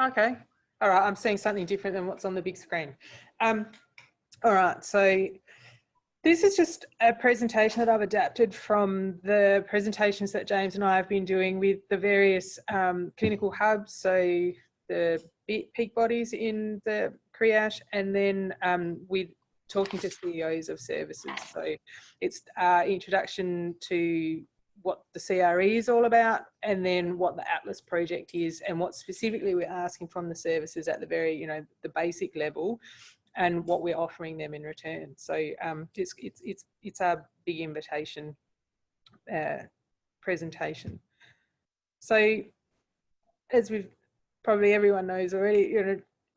Okay. All right. I'm seeing something different than what's on the big screen. All right. So this is just a presentation that I've adapted from the presentations that James and I have been doing with the various clinical hubs. So the peak bodies in the CRE, and then with talking to CEOs of services. So it's introduction to what the CRE is all about, and then what the Atlas project is, and what specifically we're asking from the services at the very, the basic level, and what we're offering them in return. So it's a big invitation presentation. So as we've probably everyone knows already,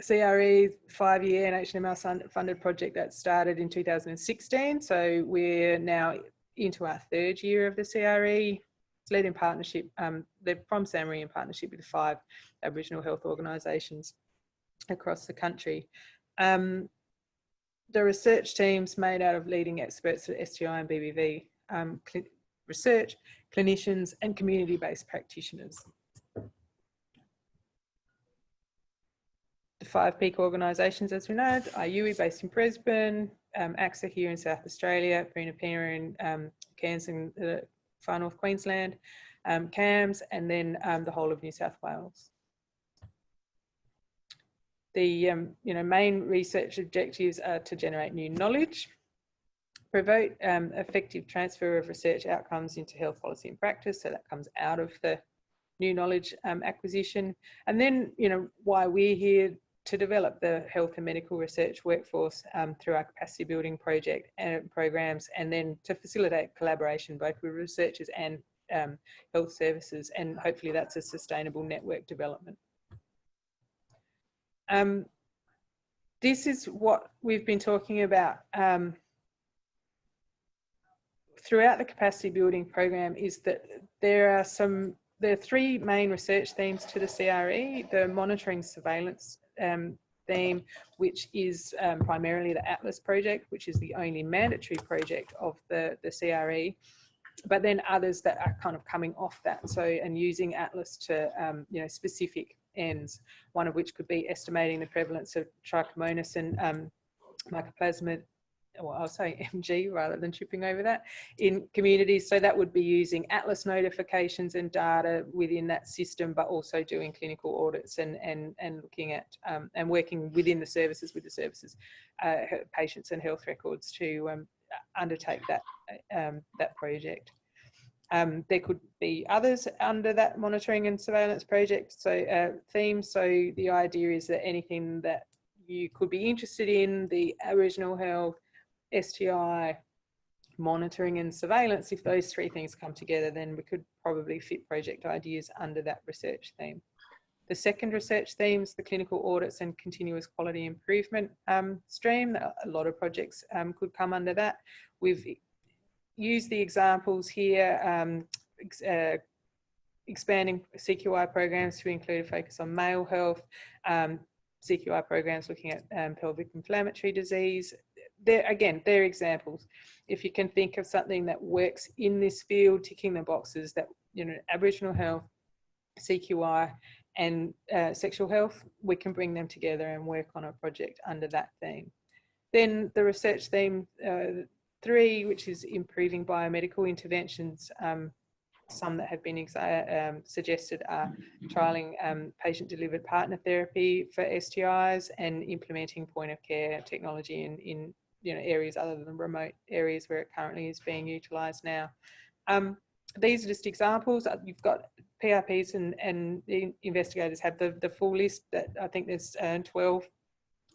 CRE 5-year NHMR funded project that started in 2016. So we're now into our 3rd year of the CRE. It's led in partnership, they're from SAMRI in partnership with 5 Aboriginal health organisations across the country. The research team's made out of leading experts at STI and BBV research, clinicians and community-based practitioners. The 5 peak organisations, as we know, IUI based in Brisbane, AXA here in South Australia, Pina in Cairns in far north Queensland, CAMS, and then the whole of New South Wales. The main research objectives are to generate new knowledge, promote effective transfer of research outcomes into health policy and practice, so that comes out of the new knowledge acquisition, and then why we're here, to develop the health and medical research workforce through our capacity building project and programs, and then to facilitate collaboration both with researchers and health services, and hopefully that's a sustainable network development. This is what we've been talking about throughout the capacity building program, is that there are 3 main research themes to the CRE: the monitoring surveillance theme, which is primarily the Atlas project, which is the only mandatory project of the CRE, but then others that are kind of coming off that, so, and using Atlas to specific ends, one of which could be estimating the prevalence of trichomonas and mycoplasma, or I'll say MG rather than tripping over that, in communities. So that would be using Atlas notifications and data within that system, but also doing clinical audits and looking at and working within the services with the services, patients and health records to undertake that that project. There could be others under that monitoring and surveillance project theme. So the idea is that anything that you could be interested in, the Aboriginal health, STI, monitoring and surveillance, if those 3 things come together, then we could probably fit project ideas under that research theme. The second research theme is the clinical audits and continuous quality improvement stream. A lot of projects could come under that. We've used the examples here, expanding CQI programs to include a focus on male health, CQI programs looking at pelvic inflammatory disease. They're examples. If you can think of something that works in this field, ticking the boxes that, Aboriginal health, CQI and sexual health, we can bring them together and work on a project under that theme. Then the research theme 3, which is improving biomedical interventions. Some that have been suggested are trialling patient-delivered partner therapy for STIs and implementing point-of-care technology in areas other than remote areas where it currently is being utilised now. These are just examples. You've got PRPs and the investigators have the full list. That I think there's 12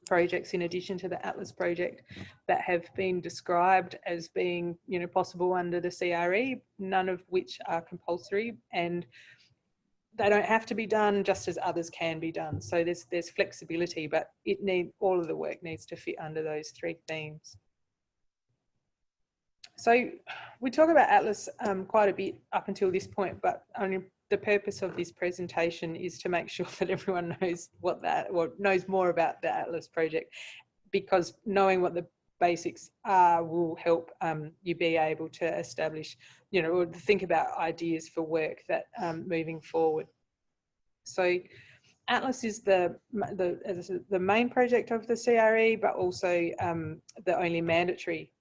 projects in addition to the Atlas project that have been described as being possible under the CRE, none of which are compulsory, and they don't have to be done, just as others can be done. So there's flexibility, but all of the work needs to fit under those 3 themes. So we talk about Atlas quite a bit up until this point, but only the purpose of this presentation is to make sure that everyone knows knows more about the Atlas project, because knowing what the basics are will help you be able to establish, or think about ideas for work that moving forward. So Atlas is the main project of the CRE, but also the only mandatory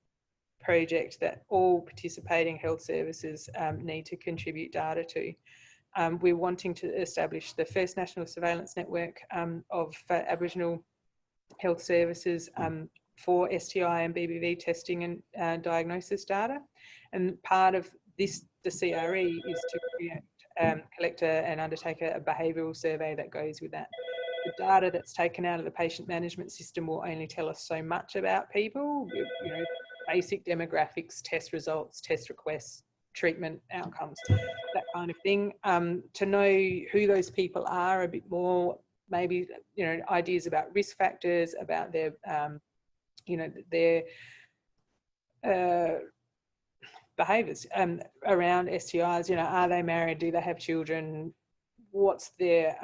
project that all participating health services need to contribute data to. We're wanting to establish the first national surveillance network of Aboriginal health services for STI and BBV testing and diagnosis data. And part of this, the CRE, is to create, collect and undertake a behavioural survey that goes with that. The data that's taken out of the patient management system will only tell us so much about people, you know, basic demographics, test results, test requests, treatment outcomes, that kind of thing. To know who those people are a bit more, maybe, you know, ideas about risk factors, about their, you know, their behaviours around STIs. You know, are they married? Do they have children? What's their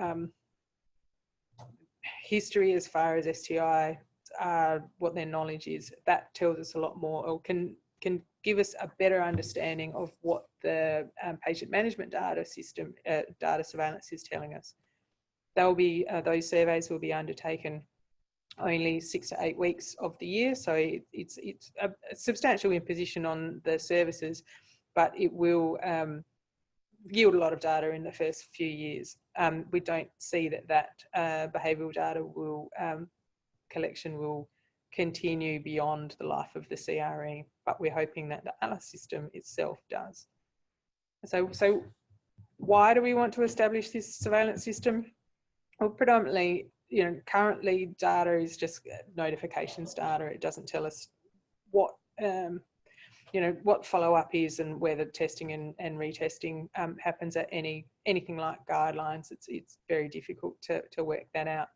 history as far as STI? What their knowledge is. That tells us a lot more, or can give us a better understanding of what the patient management data system, data surveillance is telling us. They'll be those surveys will be undertaken only 6 to 8 weeks of the year, so it's a substantial imposition on the services, but it will yield a lot of data in the first few years. We don't see that behavioural data will collection will continue beyond the life of the CRE, but we're hoping that the Atlas system itself does. So why do we want to establish this surveillance system? Well, predominantly, you know, currently data is just notifications data. It doesn't tell us what, you know, what follow-up is and whether testing and retesting happens at anything like guidelines. It's very difficult to work that out.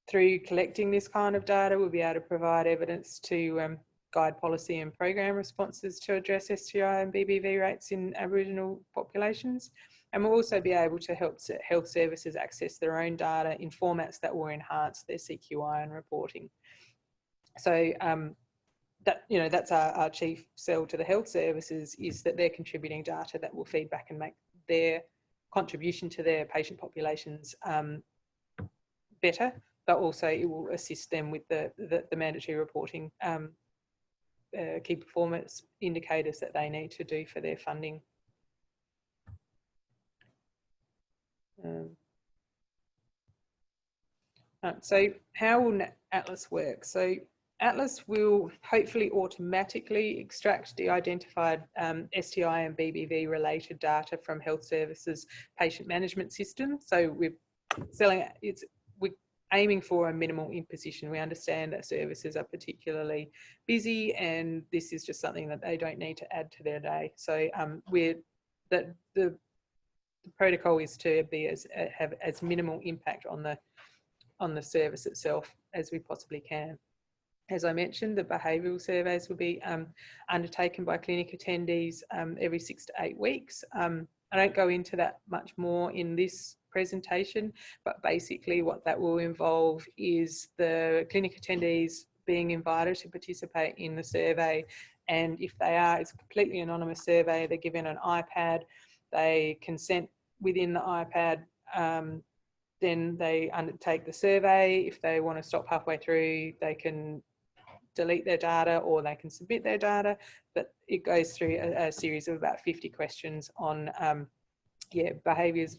Through collecting this kind of data, we'll be able to provide evidence to guide policy and program responses to address STI and BBV rates in Aboriginal populations. And we'll also be able to help health services access their own data in formats that will enhance their CQI and reporting. So that, you know, that's our chief sell to the health services, is that they're contributing data that will feed back and make their contribution to their patient populations better, but also it will assist them with the mandatory reporting key performance indicators that they need to do for their funding. So how will Atlas work? So Atlas will hopefully automatically extract de-identified STI and BBV related data from health services patient management system. So we're aiming for a minimal imposition. We understand that services are particularly busy, and this is just something that they don't need to add to their day. So the protocol is to have as minimal impact on the service itself as we possibly can. As I mentioned, the behavioural surveys will be undertaken by clinic attendees every 6 to 8 weeks. I don't go into that much more in this presentation, but basically what that will involve is the clinic attendees being invited to participate in the survey, and if they are, it's a completely anonymous survey. They're given an iPad, they consent within the iPad, then they undertake the survey. If they want to stop halfway through, they can delete their data or they can submit their data, but it goes through a series of about 50 questions on behaviours,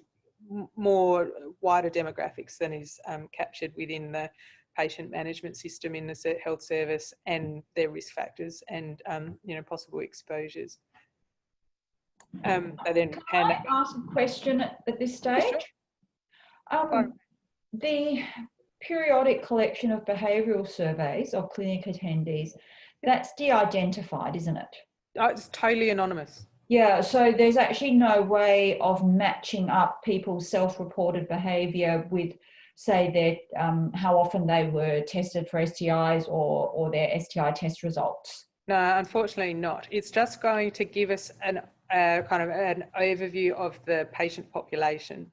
more wider demographics than is captured within the patient management system in the health service, and their risk factors and you know, possible exposures. Can I ask a question at this stage? Sure. The periodic collection of behavioural surveys of clinic attendees, that's de-identified, isn't it? Oh, it's totally anonymous. Yeah, so there's actually no way of matching up people's self-reported behaviour with, say, their how often they were tested for STIs or their STI test results. No, unfortunately not. It's just going to give us an kind of an overview of the patient population.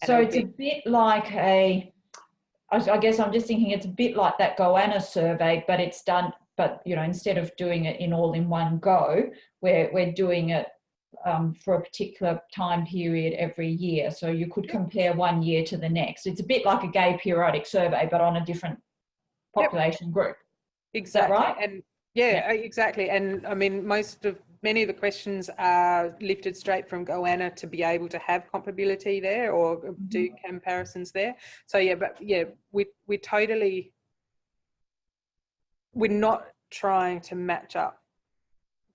So it's a bit like I guess I'm just thinking it's a bit like that Goanna survey, but it's done, but you know, instead of doing it all in one go, we're doing it for a particular time period every year. So you could compare one year to the next. It's a bit like a gay periodic survey, but on a different population group. Exactly. Is that right? And yeah, exactly. And I mean, many of the questions are lifted straight from Goanna to be able to have comparability there or do comparisons there. So yeah, but yeah, we're not trying to match up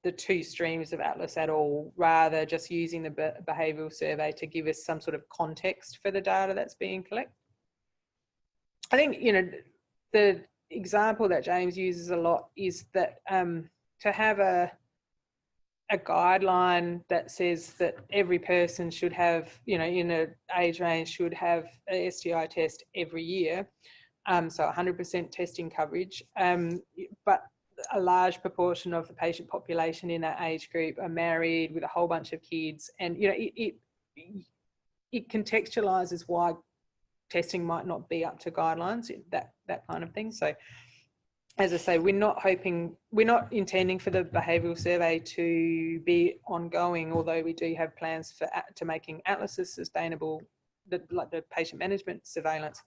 the two streams of Atlas at all, rather just using the behavioural survey to give us some sort of context for the data that's being collected. I think, you know, the example that James uses a lot is that to have a guideline that says that every person should have, you know, in an age range should have a STI test every year, so 100% testing coverage, but a large proportion of the patient population in that age group are married with a whole bunch of kids, and you know it contextualizes why testing might not be up to guidelines, that kind of thing. So as I say, we're not intending for the behavioural survey to be ongoing, although we do have plans to making Atlas sustainable, like the patient management surveillance,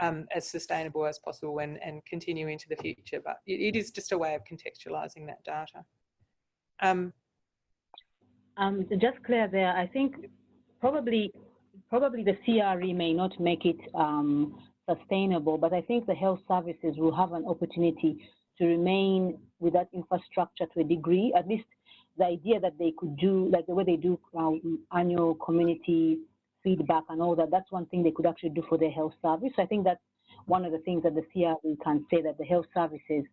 as sustainable as possible and continue into the future. But it is just a way of contextualising that data. Just Claire there, I think probably the CRE may not make it sustainable, but I think the health services will have an opportunity to remain with that infrastructure to a degree. At least the idea that they could do, like the way they do annual community feedback and all that, that's one thing they could actually do for their health service. So I think that's one of the things that the CRE can say, that the health services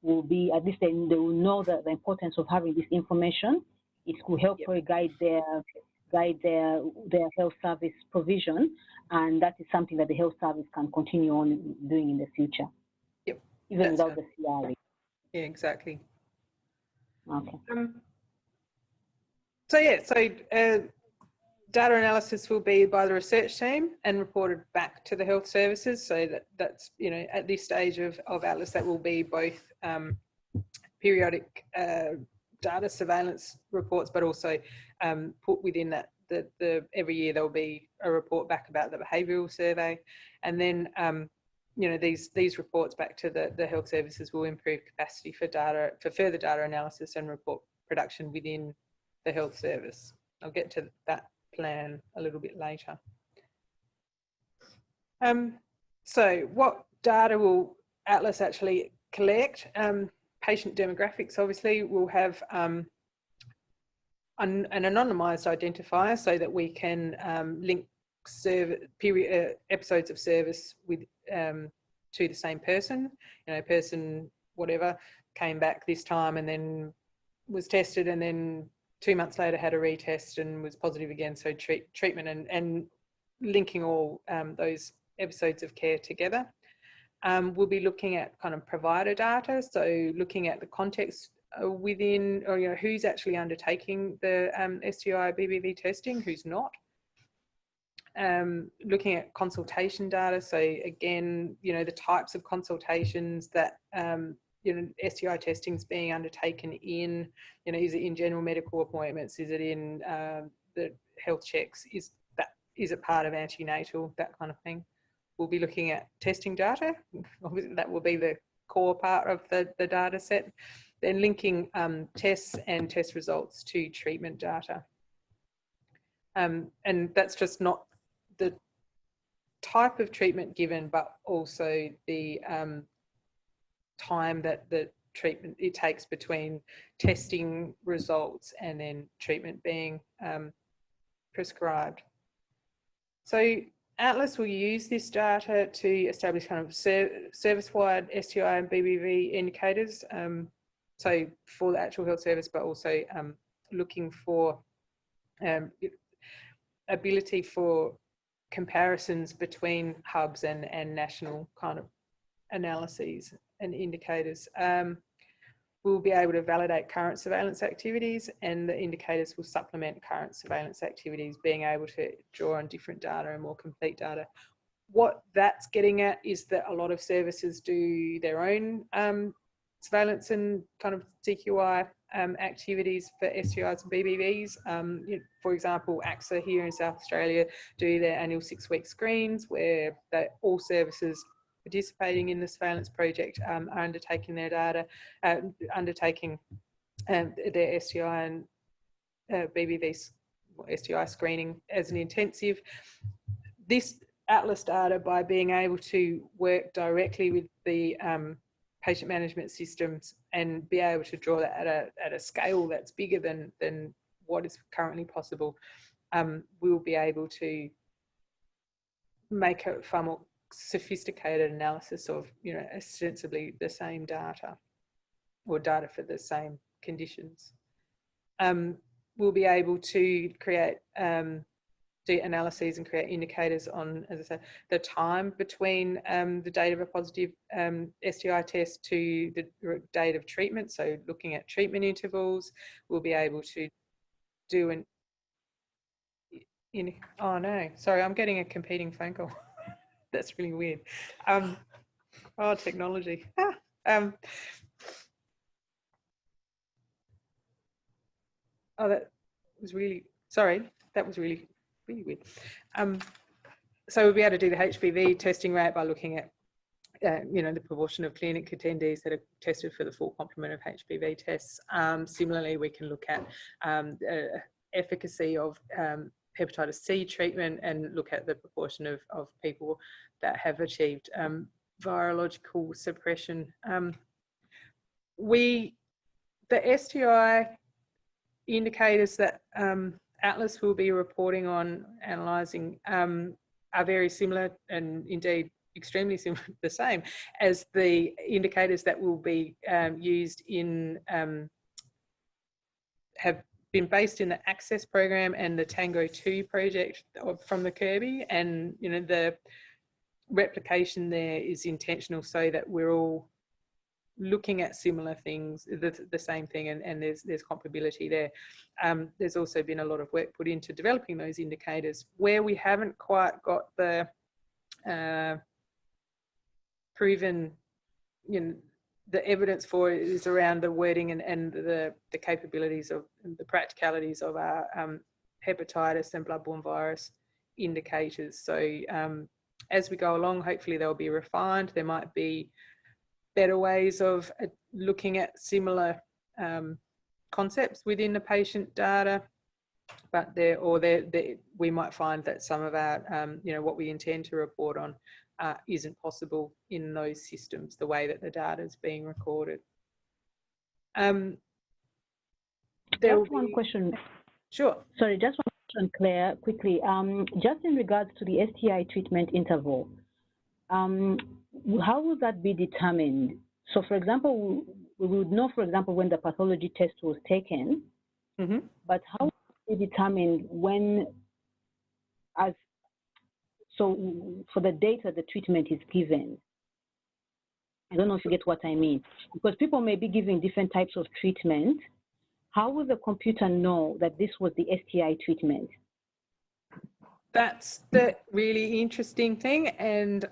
will be, at least they will know that the importance of having this information. It could help guide their health service provision, and that is something that the health service can continue on doing in the future. Yep. Even without the CRE. Yeah, exactly. Okay. So data analysis will be by the research team and reported back to the health services. So that's, you know, at this stage of Atlas, that will be both periodic data surveillance reports, but also put within that every year there will be a report back about the behavioural survey, and then you know, these reports back to the health services will improve capacity for further data analysis and report production within the health service. I'll get to that plan a little bit later. So what data will Atlas actually collect? Patient demographics, obviously, will have an anonymised identifier so that we can link episodes of service with to the same person. You know, person whatever came back this time and then was tested, and then 2 months later had a retest and was positive again. So treatment and linking all those episodes of care together. We'll be looking at kind of provider data, so looking at the context within, or you know, who's actually undertaking the STI BBV testing, who's not. Looking at consultation data, so again, you know, the types of consultations that you know, STI testing is being undertaken in, you know, is it in general medical appointments, is it in the health checks, is it part of antenatal, that kind of thing. We'll be looking at testing data. Obviously, that will be the core part of the data set. Then linking tests and test results to treatment data. And that's just not the type of treatment given, but also the time that the treatment it takes between testing results and then treatment being prescribed. So Atlas will use this data to establish kind of service-wide STI and BBV indicators, so for the actual health service, but also looking for ability for comparisons between hubs and national kind of analyses and indicators. We'll be able to validate current surveillance activities, and the indicators will supplement current surveillance activities, being able to draw on different data and more complete data. What that's getting at is that a lot of services do their own surveillance and kind of CQI activities for STIs and BBVs. For example, AXA here in South Australia do their annual 6-week screens where all services participating in the surveillance project are undertaking their data, undertaking their STI and BBV STI screening as an intensive. This Atlas data, by being able to work directly with the patient management systems and be able to draw that at a scale that's bigger than what is currently possible, we'll be able to make a far more sophisticated analysis of, ostensibly the same data or data for the same conditions. We'll be able to create do analyses and create indicators on, as I said, the time between the date of a positive STI test to the date of treatment. So looking at treatment intervals, we'll be able to do oh no, sorry, I'm getting a competing phone call. That's really weird. Oh, technology. Oh, that was really, sorry, that was really weird. So we'll be able to do the HPV testing rate by looking at, the proportion of clinic attendees that are tested for the full complement of HPV tests. Similarly, we can look at efficacy of hepatitis C treatment and look at the proportion of people that have achieved virological suppression. The STI indicators that Atlas will be reporting on, analysing, are very similar and indeed extremely similar, the same as the indicators that will be used in, have been based in the Access program and the Tango 2 project from the CRE, and the replication there is intentional so that we're all looking at similar things, the same thing, and there's comparability there. There's also been a lot of work put into developing those indicators. Where we haven't quite got the proven, the evidence for it is around the wording and the capabilities of the practicalities of our hepatitis and blood-borne virus indicators. So as we go along, hopefully they'll be refined. There might be better ways of looking at similar concepts within the patient data, but we might find that some of our, what we intend to report on isn't possible in those systems, the way that the data is being recorded. Just one question. Sure. Sorry, just one question, Claire, quickly. Just in regards to the STI treatment interval, how will that be determined? So, for example, we would know, for example, when the pathology test was taken, but how will it be determined when, for the data the treatment is given? I don't know if you get what I mean, because people may be giving different types of treatment. How will the computer know that this was the STI treatment? That's the really interesting thing, and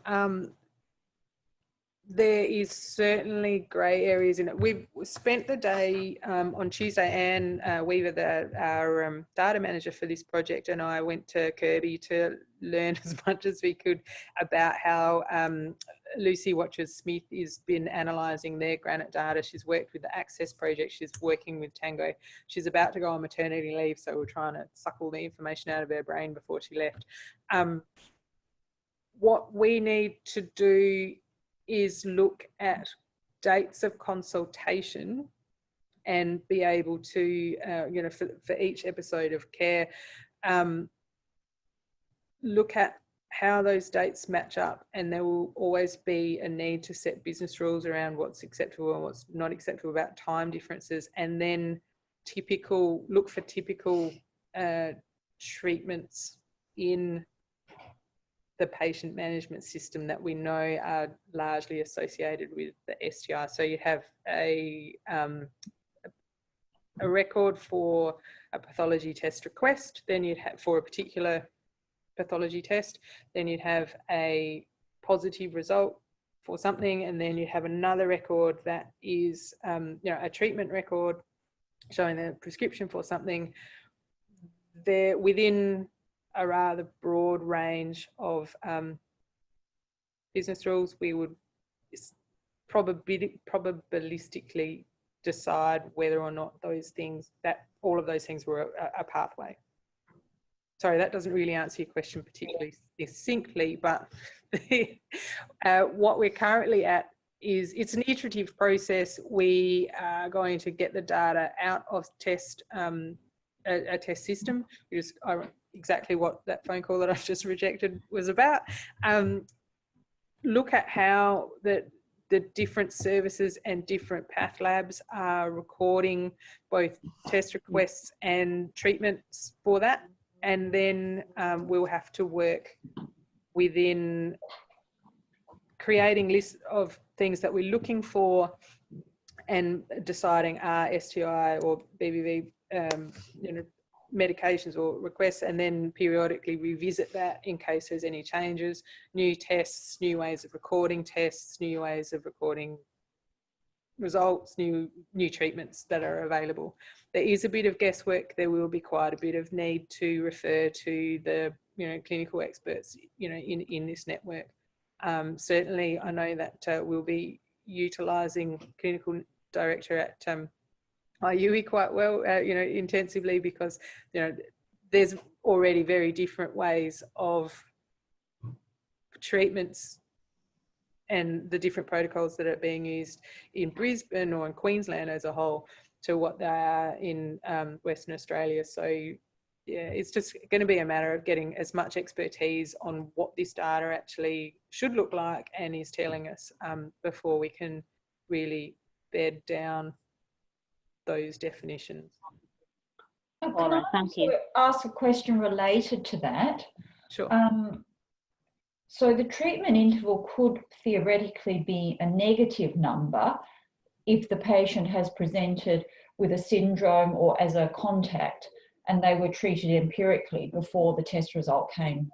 there is certainly grey areas in it. We've spent the day on Tuesday, Anne Weaver, our data manager for this project, and I went to Kirby to learn as much as we could about how Lucy Watchers-Smith has been analysing their Granite data. She's worked with the Access project. She's working with Tango. She's about to go on maternity leave, so we're trying to suck all the information out of her brain before she left. What we need to do is look at dates of consultation and be able to, for each episode of care, look at how those dates match up, and there will always be a need to set business rules around what's acceptable and what's not acceptable about time differences, and then look for typical treatments in the patient management system that we know are largely associated with the STI. So you have a record for a pathology test request, then you'd have for a particular pathology test, then you'd have a positive result for something, and then you have another record that is, you know, a treatment record showing the prescription for something. They're within a rather broad range of business rules. We would probabilistically decide whether or not those things, that all of those things were a pathway. Sorry, that doesn't really answer your question particularly succinctly, but what we're currently at is, it's an iterative process. We are going to get the data out of test, a test system, which is exactly what that phone call that I've just rejected was about. Look at how the different services and different path labs are recording both test requests and treatments for that. And then we'll have to work within creating lists of things that we're looking for and deciding are STI or BBV you know, medications or requests, and then periodically revisit that in case there's any changes, new tests, new ways of recording tests, new ways of recording results, new treatments that are available. There is a bit of guesswork. There will be quite a bit of need to refer to the, you know, clinical experts, you know, in this network. Certainly, I know that we'll be utilising clinical director at IUE quite well, you know, intensively, because, you know, there's already very different ways of treatments and the different protocols that are being used in Brisbane or in Queensland as a whole to what they are in Western Australia. So yeah, it's just going to be a matter of getting as much expertise on what this data actually should look like and is telling us before we can really bed down those definitions. All right, thank you. Ask a question related to that? Sure. So the treatment interval could theoretically be a negative number if the patient has presented with a syndrome or as a contact and they were treated empirically before the test result became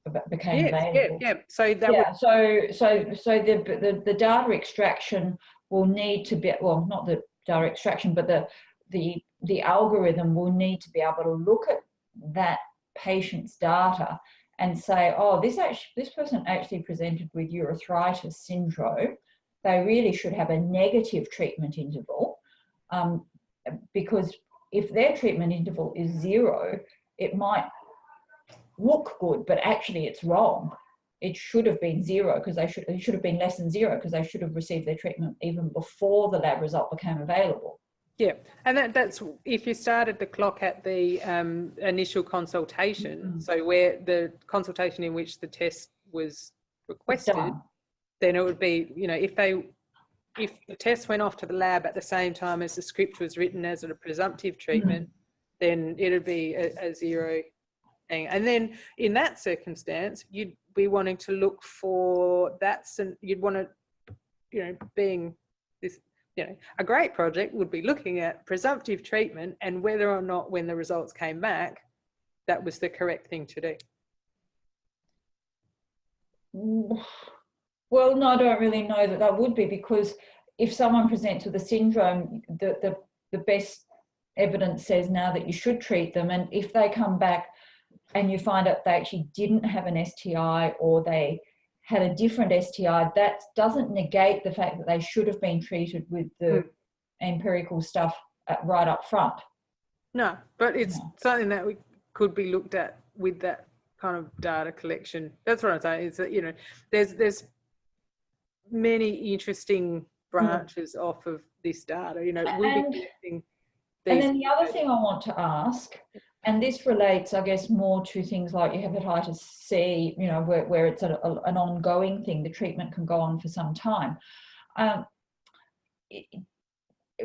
available. Yeah. So that the data extraction will need to be, well, not the data extraction, but the algorithm will need to be able to look at that patient's data and say, oh, this person actually presented with urethritis syndrome. They really should have a negative treatment interval, because if their treatment interval is 0, it might look good, but actually it's wrong. It should have been 0 because it should have been less than 0 because they should have received their treatment even before the lab result became available. Yeah, and that's if you started the clock at the initial consultation, so where the consultation in which the test was requested, then it would be, you know, if the test went off to the lab at the same time as the script was written as a presumptive treatment, then it would be a 0 thing. And then in that circumstance, you'd be wanting to look for that, and you'd want to, you know, being this, you know, a great project would be looking at presumptive treatment and whether or not when the results came back, that was the correct thing to do. Well, no, I don't really know that would be, because if someone presents with a syndrome, the best evidence says now that you should treat them. And if they come back and you find out they actually didn't have an STI or they had a different STI, that doesn't negate the fact that they should have been treated with the empirical stuff right up front. No, but it's something that we could be looked at with that kind of data collection. That's what I'm saying. Is that, you know, there's many interesting branches off of this data. You know, we'll be collecting these. And then the other thing I want to ask, and this relates, I guess, more to things like hepatitis C, you know, where it's an ongoing thing. The treatment can go on for some time.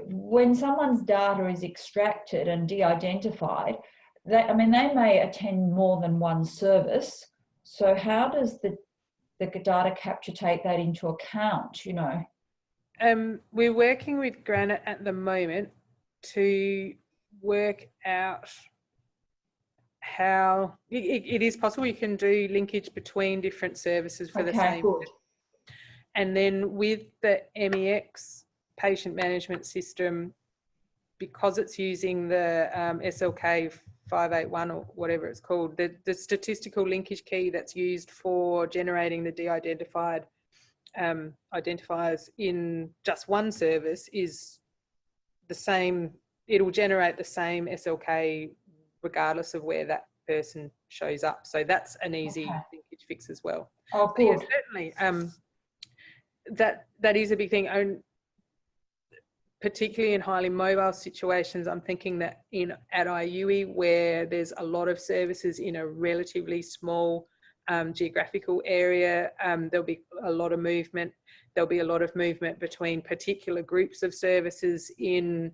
When someone's data is extracted and de-identified, I mean, they may attend more than one service. So how does the data capture take that into account, you know? We're working with Granite at the moment to work out how it is possible you can do linkage between different services for the same. And then with the MEX patient management system, because it's using the SLK 581 or whatever it's called, the statistical linkage key that's used for generating the de-identified identifiers in just one service is the same. It'll generate the same SLK regardless of where that person shows up. So that's an easy linkage fix as well. Oh, good. So yeah, certainly, that is a big thing. Particularly in highly mobile situations, I'm thinking that at IUE, where there's a lot of services in a relatively small geographical area, there'll be a lot of movement. There'll be a lot of movement between particular groups of services in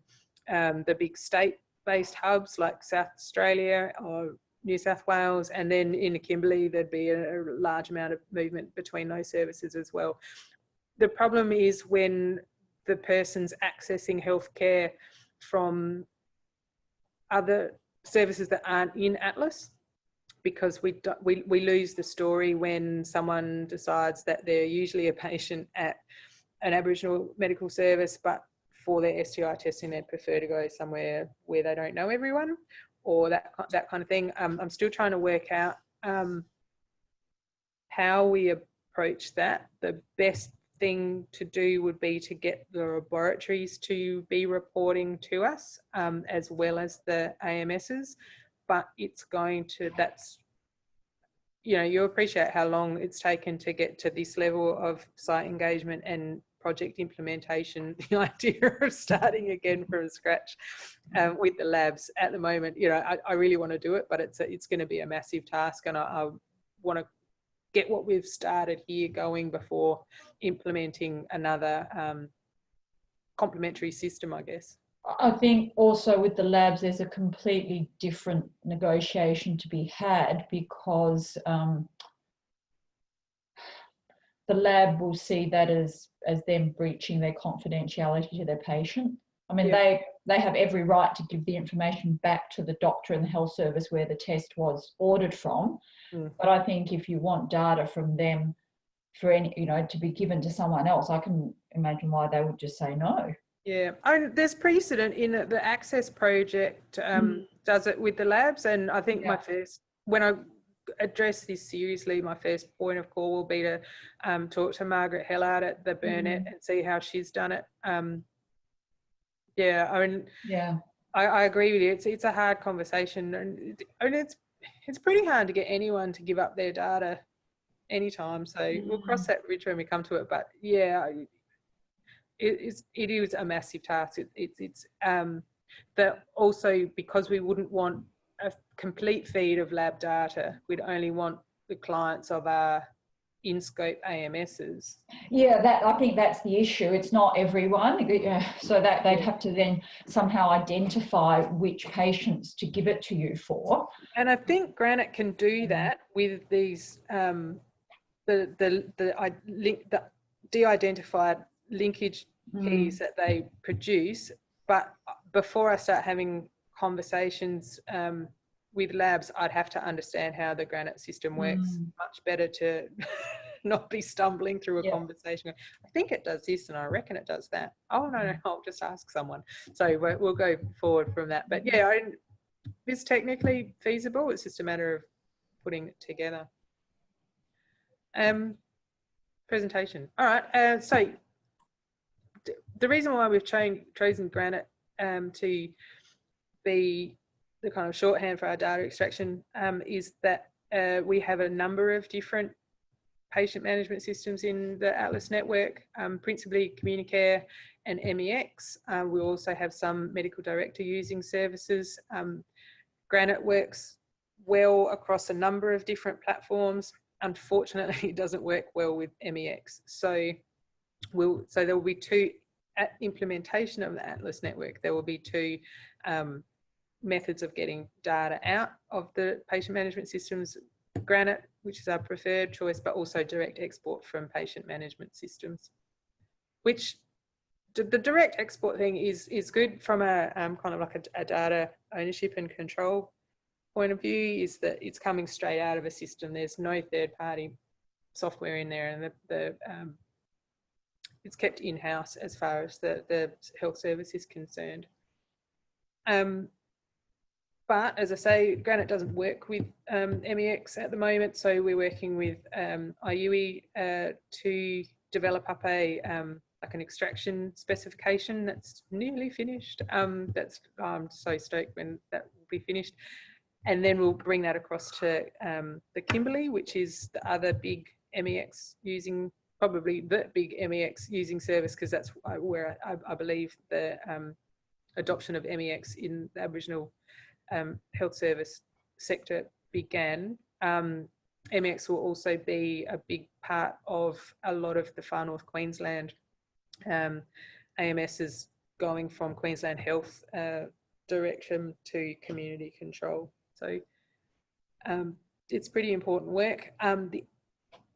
the big state-based hubs like South Australia or New South Wales, and then in the Kimberley, there'd be a large amount of movement between those services as well. The problem is when the person's accessing healthcare from other services that aren't in Atlas, because we lose the story when someone decides that they're usually a patient at an Aboriginal medical service, but for their STI testing, they'd prefer to go somewhere where they don't know everyone, or that kind of thing. I'm still trying to work out how we approach that. The best thing to do would be to get the laboratories to be reporting to us as well as the AMSs, but it's going to, you appreciate how long it's taken to get to this level of site engagement and project implementation. The idea of starting again from scratch with the labs at the moment, I really want to do it, but it's going to be a massive task, and I want to get what we've started here going before implementing another complementary system, I guess. I think also with the labs, there's a completely different negotiation to be had, because the lab will see that as them breaching their confidentiality to their patient. I mean, they have every right to give the information back to the doctor and the health service where the test was ordered from. But I think if you want data from them for any, to be given to someone else, I can imagine why they would just say no. Yeah, there's precedent in the Access project does it with the labs, and I think when I address this seriously, my first point of call will be to talk to Margaret Hellard at the Burnett and see how she's done it. I agree with you. It's a hard conversation, and it's pretty hard to get anyone to give up their data anytime. So we'll cross that bridge when we come to it. But yeah, it is a massive task. It's that also, because we wouldn't want a complete feed of lab data, we'd only want the clients of our in-scope AMSs. Yeah, I think that's the issue. It's not everyone. So that they'd have to then somehow identify which patients to give it to you for. And I think Granite can do that with these the de-identified linkage keys that they produce. But before I start having conversations with labs, I'd have to understand how the Granite system works much better to not be stumbling through a conversation. I think it does this and I reckon it does that. Oh, no, I'll just ask someone. So we'll go forward from that. But yeah, it's technically feasible. It's just a matter of putting it together. Presentation. All right. So the reason why we've chosen Granite to be the kind of shorthand for our data extraction is that we have a number of different patient management systems in the Atlas network, principally Communicare and MEX. We also have some medical director using services. Granite works well across a number of different platforms. Unfortunately, it doesn't work well with MEX. So there will be two, at implementation of the Atlas network, there will be two methods of getting data out of the patient management systems. Granite, which is our preferred choice, but also direct export from patient management systems, which the direct export thing is good from a kind of like a data ownership and control point of view, is that it's coming straight out of a system. There's no third party software in there, and it's kept in-house as far as the health service is concerned. But as I say, Granite doesn't work with MEX at the moment, so we're working with IUE to develop up a like an extraction specification that's nearly finished. I'm so stoked when that will be finished, and then we'll bring that across to the Kimberley, which is the other big MEX using, probably the big MEX using service, because that's where I believe the adoption of MEX in the Aboriginal health service sector began. MEX will also be a big part of a lot of the far north Queensland. AMS is going from Queensland Health direction to community control. So it's pretty important work.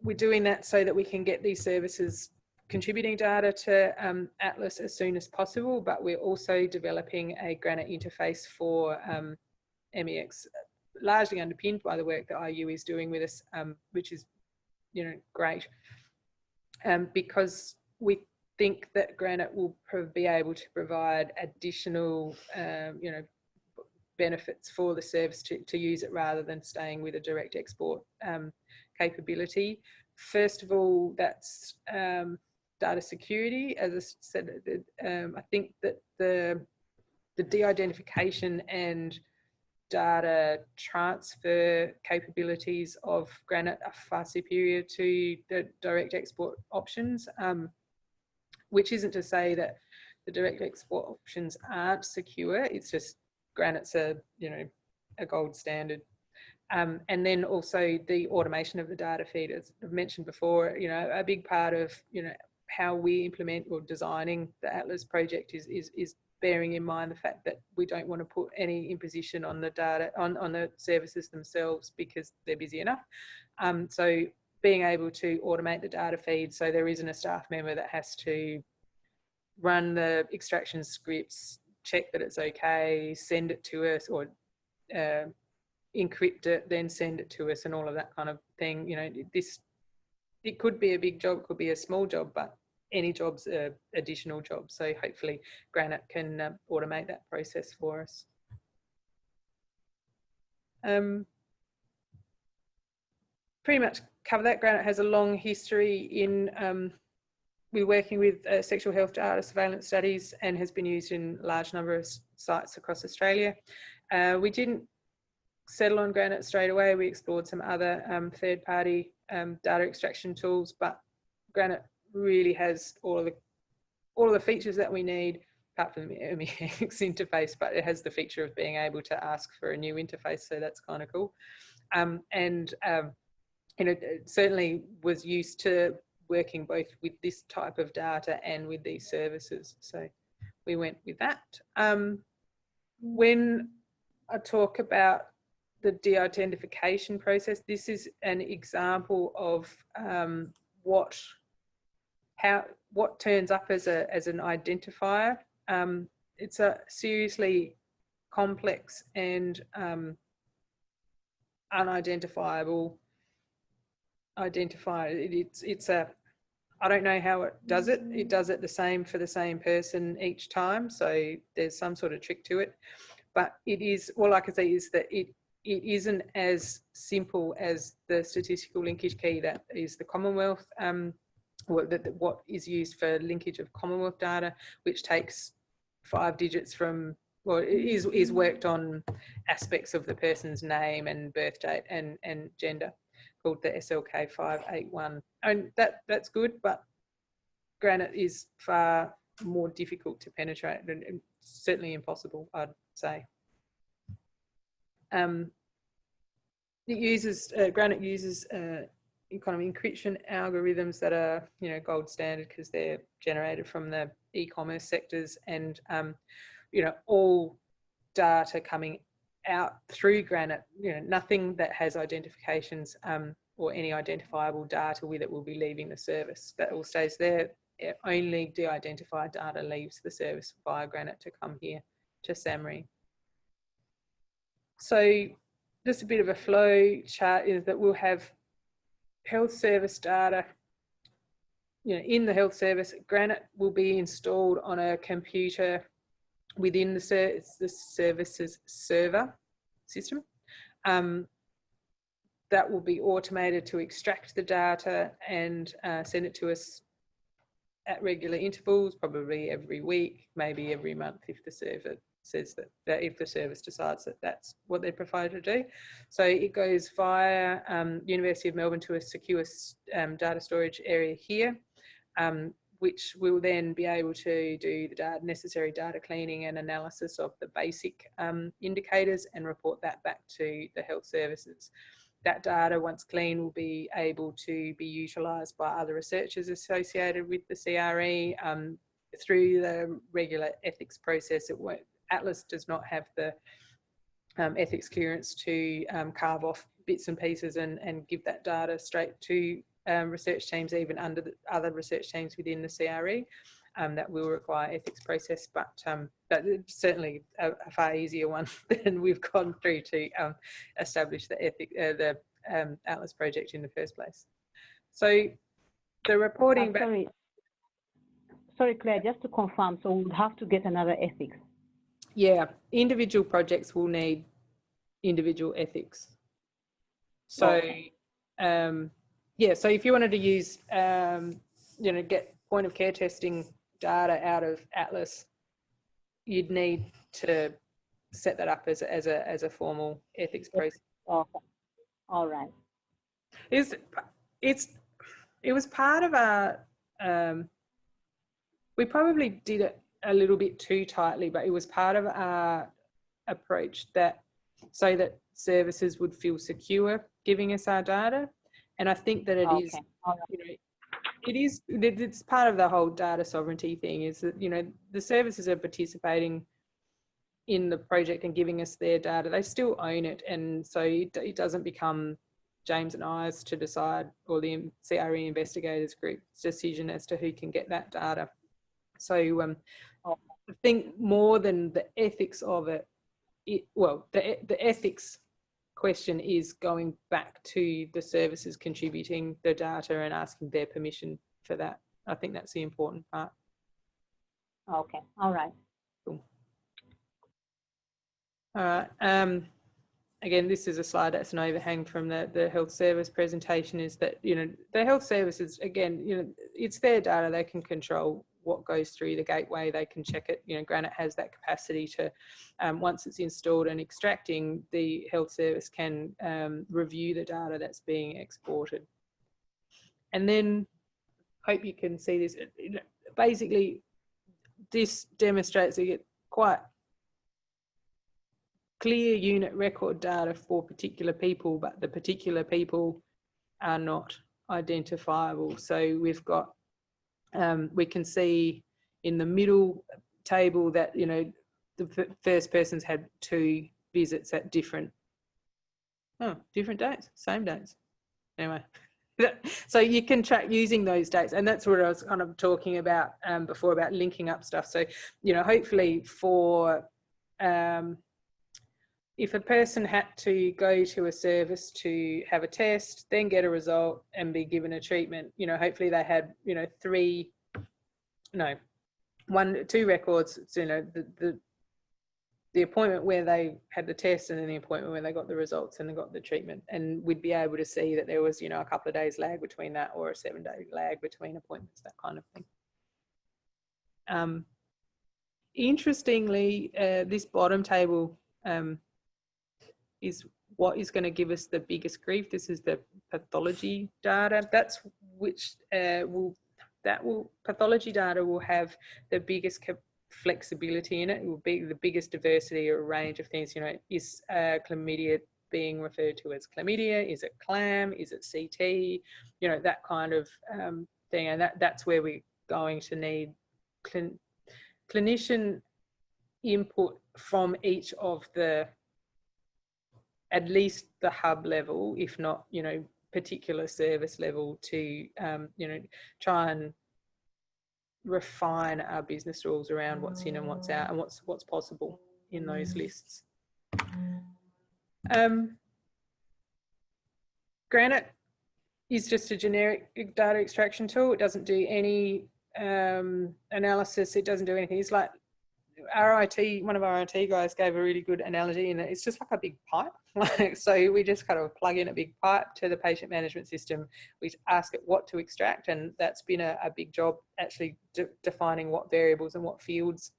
We're doing that so that we can get these services contributing data to Atlas as soon as possible, but we're also developing a Granite interface for MEX, largely underpinned by the work that IU is doing with us, which is, you know, great, because we think that Granite will be able to provide additional, you know, benefits for the service to use it rather than staying with a direct export capability. First of all, that's data security. As I said, I think that the de-identification and data transfer capabilities of Granite are far superior to the direct export options, which isn't to say that the direct export options aren't secure. It's just Granite's a gold standard. And then also the automation of the data feed, as I've mentioned before, you know, a big part of, you know, how we implement or designing the Atlas project is bearing in mind the fact that we don't want to put any imposition on the data, on the services themselves, because they're busy enough. So being able to automate the data feed, so there isn't a staff member that has to run the extraction scripts, check that it's okay, send it to us, or encrypt it, then send it to us, and all of that kind of thing. You know, it could be a big job, it could be a small job, but any job's an additional job. So hopefully Granite can automate that process for us. Pretty much cover that. Granite has a long history in we're working with sexual health data surveillance studies, and has been used in a large number of sites across Australia. We didn't settle on Granite straight away. We explored some other third-party data extraction tools, but Granite really has all of the features that we need, apart from the MEX interface, but it has the feature of being able to ask for a new interface, so that's kind of cool. And it certainly was used to working both with this type of data and with these services, so we went with that. When I talk about the de-identification process, this is an example of what turns up as an identifier. It's a seriously complex and unidentifiable identifier. I don't know how it does it. It does it the same for the same person each time, so there's some sort of trick to it. But it is, all I can say is that it isn't as simple as the statistical linkage key that is the Commonwealth, what is used for linkage of Commonwealth data, which takes 5 digits from, well, it is worked on aspects of the person's name and birth date and gender, called the SLK 581. And that's good, but Granite is far more difficult to penetrate, and certainly impossible, I'd say. Granite uses kind of encryption algorithms that are, you know, gold standard, because they're generated from the e-commerce sectors, and you know, all data coming out through Granite, you know, nothing that has identifications or any identifiable data with it will be leaving the service. That all stays there. Only de-identified data leaves the service via Granite to come here to SAMRE. So just a bit of a flow chart is that we'll have health service data in the health service, Granite will be installed on a computer within the services server system. That will be automated to extract the data and send it to us at regular intervals, probably every week, maybe every month if the server says that if the service decides that that's what they prefer to do. So it goes via University of Melbourne to a secure data storage area here, which will then be able to do the necessary data cleaning and analysis of the basic indicators and report that back to the health services. That data, once clean, will be able to be utilised by other researchers associated with the CRE through the regular ethics process. Atlas does not have the ethics clearance to carve off bits and pieces and give that data straight to research teams, even under the other research teams within the CRE. That will require ethics process, but it's certainly a far easier one than we've gone through to establish the Atlas project in the first place. So the reporting back. Sorry, Claire, just to confirm, so we'll have to get another ethics. Yeah, individual projects will need individual ethics. So, okay. Yeah, so if you wanted to use, get point of care testing data out of Atlas, you'd need to set that up as a formal ethics process. Okay. All right. It was part of our. We probably did it a little bit too tightly, but it was part of our approach so that services would feel secure giving us our data, and I think that it is. Right. It's part of the whole data sovereignty thing, is that the services are participating in the project and giving us their data. They still own it, and so it doesn't become James and I's to decide, or the CRE investigators group's decision as to who can get that data. So I think more than the ethics of it, the ethics question is going back to the services contributing the data and asking their permission for that. I think that's the important part. Okay, all right. Cool. All right. Again, this is a slide that's an overhang from the health service presentation, is that, the health services, again, it's their data. They can control what goes through the gateway. They can check it. Granite has that capacity to, once it's installed and extracting, the health service can review the data that's being exported. And then, hope you can see this. Basically, this demonstrates quite clear unit record data for particular people, but the particular people are not identifiable. So we've got, we can see in the middle table that, the first person's had 2 visits at different dates, same dates. Anyway, so you can track using those dates, and that's what I was kind of talking about before, about linking up stuff. So, hopefully for, if a person had to go to a service to have a test, then get a result and be given a treatment, hopefully they had, 2 records, the appointment where they had the test, and then the appointment where they got the results and they got the treatment. And we'd be able to see that there was, a couple of days lag between that, or a 7-day lag between appointments, that kind of thing. Interestingly, this bottom table is what is going to give us the biggest grief. This is the pathology data. That's which pathology data will have the biggest flexibility in it. It will be the biggest diversity or range of things. Is chlamydia being referred to as chlamydia? Is it clam? Is it CT? That kind of thing. And that's where we're going to need clinician input from each of the, at least the hub level, if not, particular service level, to, try and refine our business rules around what's in and what's out, and what's possible in those lists. Granite is just a generic data extraction tool. It doesn't do any analysis. It doesn't do anything. It's like our IT, one of our IT guys gave a really good analogy, and it's just like a big pipe. So we just kind of plug in a big pipe to the patient management system. We ask it what to extract, and that's been a big job, actually defining what variables and what fields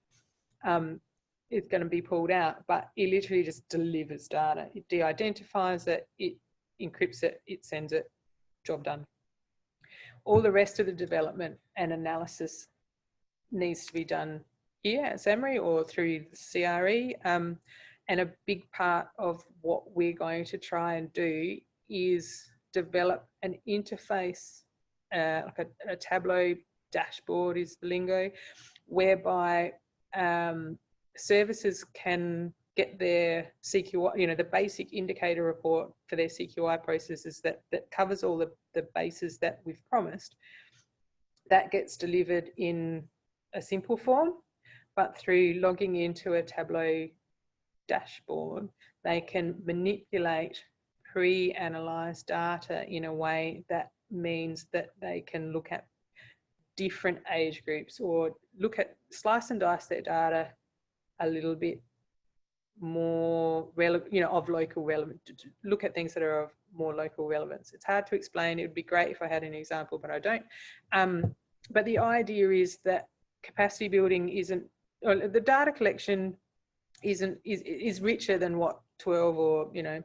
is going to be pulled out. But it literally just delivers data. It de-identifies it, it encrypts it, it sends it, job done. All the rest of the development and analysis needs to be done here at SAMRI or through the CRE. And a big part of what we're going to try and do is develop an interface, like a Tableau dashboard is the lingo, whereby services can get their CQI, you know, the basic indicator report for their CQI processes that covers all the bases that we've promised. That gets delivered in a simple form, but through logging into a Tableau dashboard, they can manipulate pre-analysed data in a way that means that they can look at different age groups or look at, slice and dice their data a little bit more relevant, you know, of local relevance, look at things that are of more local relevance. It's hard to explain. It would be great if I had an example, but I don't. But the idea is that capacity building isn't, or the data collection is richer than what 12 or, you know,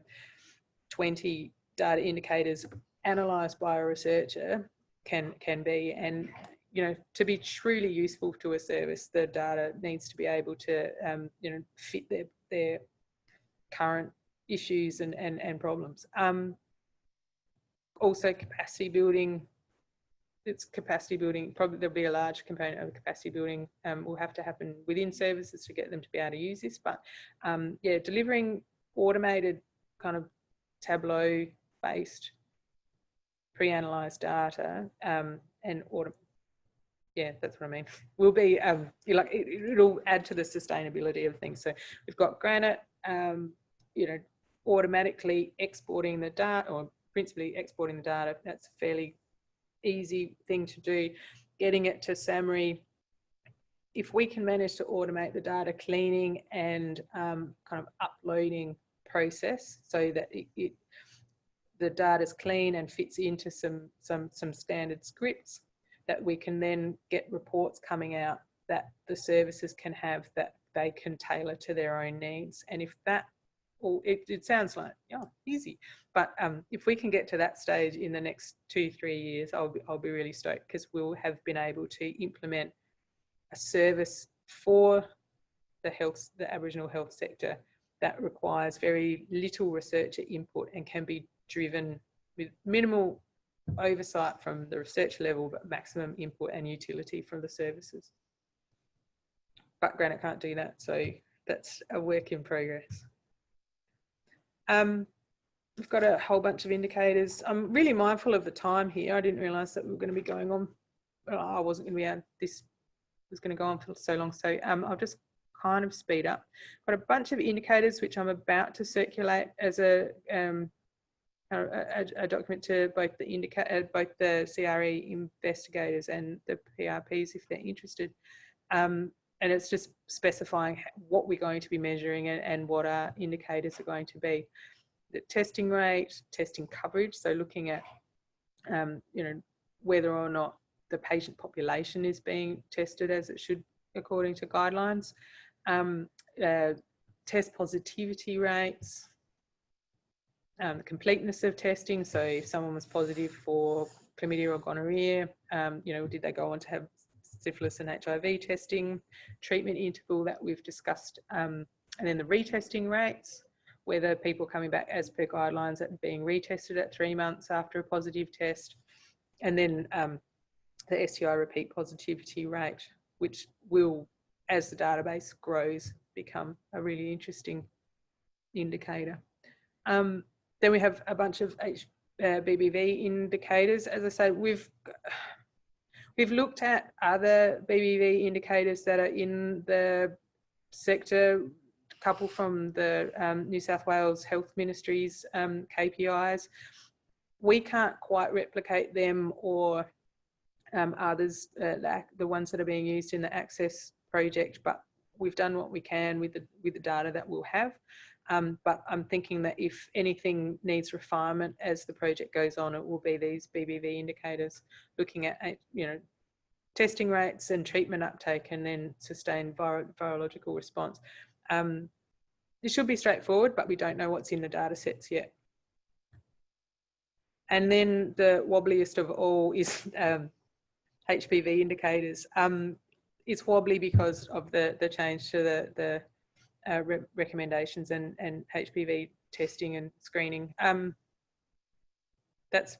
20 data indicators analysed by a researcher can be. And, you know, to be truly useful to a service, the data needs to be able to, you know, fit their current issues and problems. Also capacity building, probably there'll be a large component of capacity building will have to happen within services to get them to be able to use this. But yeah, delivering automated kind of Tableau based pre-analysed data yeah, that's what I mean. Will be like it'll add to the sustainability of things. So we've got Granite, you know, automatically exporting the data, or principally exporting the data. That's a fairly easy thing to do. Getting it to SAMRI, if we can manage to automate the data cleaning and kind of uploading process so that the data is clean and fits into some standard scripts, that we can then get reports coming out that the services can have, that they can tailor to their own needs. And if that, well, it sounds like, yeah, easy, but if we can get to that stage in the next 2-3 years, I'll be really stoked, because we'll have been able to implement a service for the Aboriginal health sector that requires very little researcher input and can be driven with minimal oversight from the research level, but maximum input and utility from the services. But Granite can't do that, so that's a work in progress. We've got a whole bunch of indicators. I'm really mindful of the time here. I didn't realise that we were going to be going on. Well, I wasn't going to be able, this was going to go on for so long. So I'll just kind of speed up. Got a bunch of indicators which I'm about to circulate as a document to both the CRE investigators and the PRPs if they're interested. And it's just specifying what we're going to be measuring and what our indicators are going to be. The testing rate, testing coverage, so looking at you know, whether or not the patient population is being tested as it should according to guidelines. Test positivity rates, the completeness of testing, so if someone was positive for chlamydia or gonorrhea, you know, did they go on to have syphilis and HIV testing, treatment interval that we've discussed, and then the retesting rates, whether people coming back as per guidelines and being retested at 3 months after a positive test, and then the STI repeat positivity rate, which will, as the database grows, become a really interesting indicator. Then we have a bunch of BBV indicators. As I say, we've looked at other BBV indicators that are in the sector, a couple from the New South Wales Health Ministry's KPIs. we can't quite replicate them or others, the ones that are being used in the Access project, but we've done what we can with the data that we'll have. But I'm thinking that if anything needs refinement as the project goes on, it will be these BBV indicators, looking at, you know, testing rates and treatment uptake, and then sustained virological response. It should be straightforward, but we don't know what's in the data sets yet. And then the wobbliest of all is HPV indicators. It's wobbly because of the change to the recommendations and HPV testing and screening. That's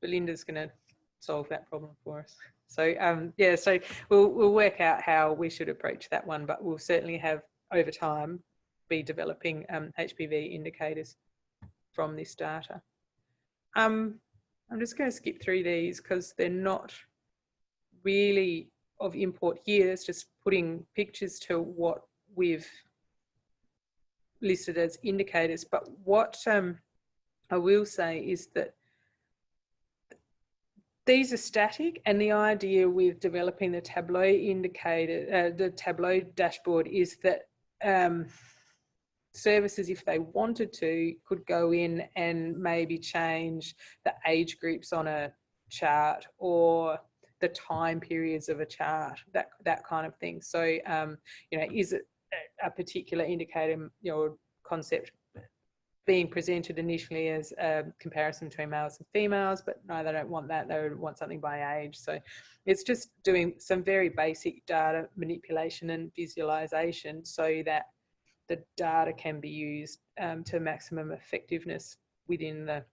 Belinda's going to solve that problem for us. So yeah, so we'll work out how we should approach that one, but we'll certainly have over time be developing HPV indicators from this data. I'm just going to skip through these because they're not really of import here. It's just putting pictures to what we've listed as indicators. But what I will say is that these are static, and the idea with developing the Tableau indicator, the Tableau dashboard, is that services, if they wanted to, could go in and maybe change the age groups on a chart or the time periods of a chart, that kind of thing. So, you know, is it a particular indicator, you know, concept being presented initially as a comparison between males and females, but no, they don't want that. They would want something by age. So it's just doing some very basic data manipulation and visualization so that the data can be used to maximum effectiveness within the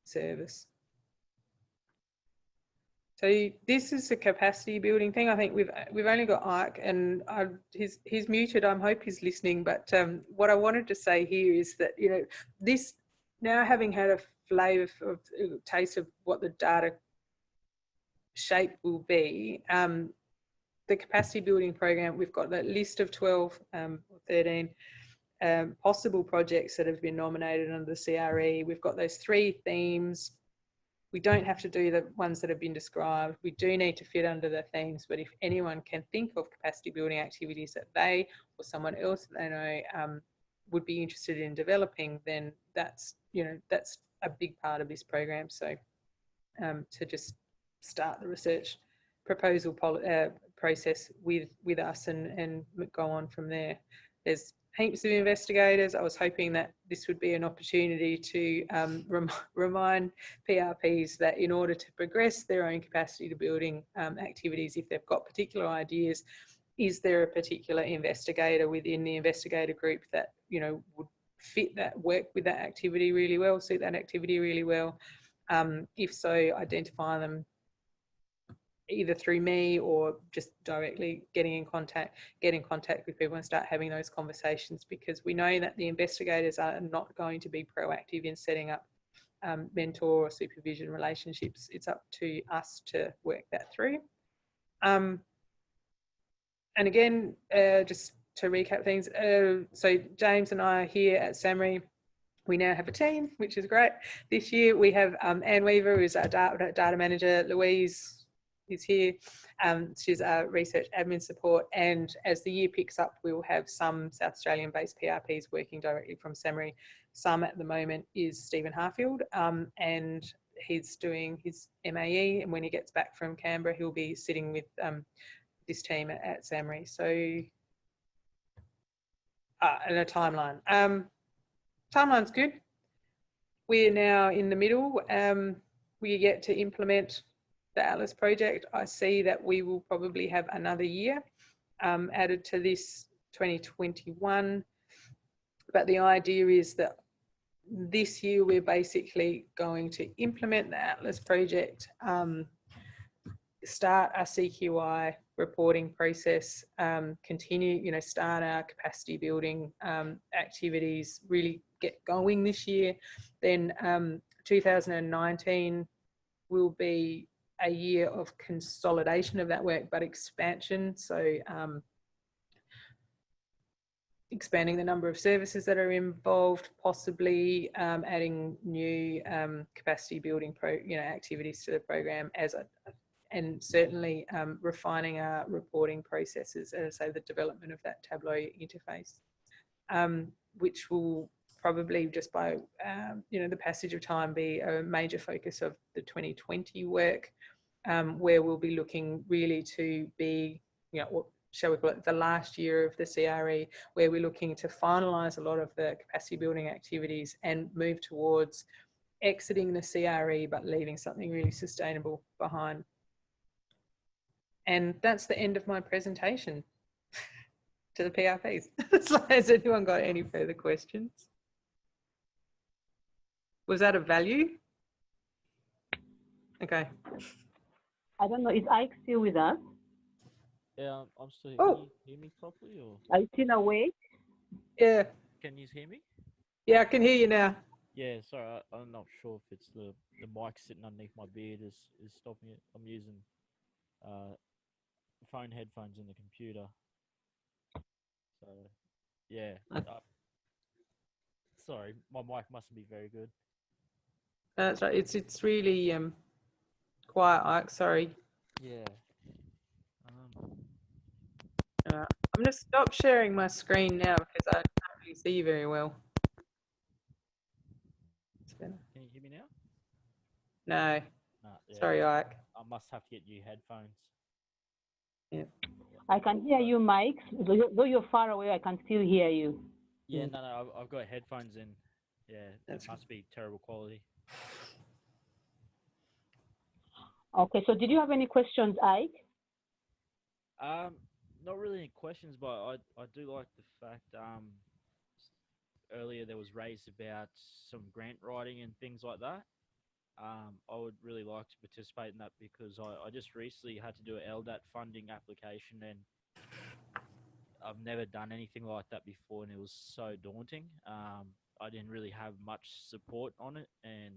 service. So this is a capacity building thing. I think we've only got Ike, and he's muted. I hope he's listening. But what I wanted to say here is that, you know, this, now having had a flavour of taste of what the data shape will be, the capacity building program, we've got that list of 12 or 13 possible projects that have been nominated under the CRE. We've got those 3 themes. We don't have to do the ones that have been described. We do need to fit under the themes, but if anyone can think of capacity building activities that they or someone else that they know would be interested in developing, then that's, you know, that's a big part of this program. So to just start the research proposal process with us and go on from there. There's heaps of investigators. I was hoping that this would be an opportunity to remind PRPs that in order to progress their own capacity to building activities, if they've got particular ideas, is there a particular investigator within the investigator group that, you know, would fit that, work with that activity really well, suit that activity really well? If so, identify them either through me or just directly get in contact with people and start having those conversations, because we know that the investigators are not going to be proactive in setting up mentor or supervision relationships. It's up to us to work that through. And again, just to recap things, so James and I are here at SAMRI. We now have a team, which is great. This year we have Anne Weaver, who's our data manager. Louise is here. She's our research admin support, and as the year picks up, we will have some South Australian based PRPs working directly from SAMRI. Some at the moment is Stephen Harfield, and he's doing his MAE, and when he gets back from Canberra, he'll be sitting with this team at SAMRI. So, and a timeline. Timeline's good. We're now in the middle. We get to implement the Atlas project. I see that we will probably have another year added to this 2021. But the idea is that this year we're basically going to implement the Atlas project, start our CQI reporting process, continue, you know, start our capacity building activities, really get going this year. Then 2019 will be a year of consolidation of that work, but expansion. So expanding the number of services that are involved, possibly adding new capacity building activities to the program and certainly refining our reporting processes, as I say, the development of that Tableau interface, which will probably just by the passage of time be a major focus of the 2020 work, where we'll be looking really to be, what shall we call it, the last year of the CRE, where we're looking to finalise a lot of the capacity building activities and move towards exiting the CRE but leaving something really sustainable behind. And that's the end of my presentation to the PRPs. So has anyone got any further questions? Was that of value? Okay. I don't know, is Ike still with us? Yeah, I'm still here. Oh. Can you hear me properly? Or Are you still awake? Yeah. can you hear me? Yeah, I can hear you now. Yeah, sorry, I'm not sure if it's the mic sitting underneath my beard is stopping it. I'm using phone headphones in the computer. So, yeah. Sorry, my mic mustn't be very good. That's right. It's really quiet, Ike. Sorry. Yeah. I'm going to stop sharing my screen now because I can't really see you very well. Can you hear me now? No. Nah, yeah, Sorry, Ike. I must have to get new headphones. Yeah. I can hear you, Mike. Though you're far away, I can still hear you. Yeah, no, I've got headphones in. Yeah, That's it must be terrible quality. Okay, so did you have any questions, Ike? Not really any questions, but I do like the fact earlier there was raised about some grant writing and things like that. I would really like to participate in that because I just recently had to do an LDAT funding application and I've never done anything like that before and it was so daunting. I didn't really have much support on it and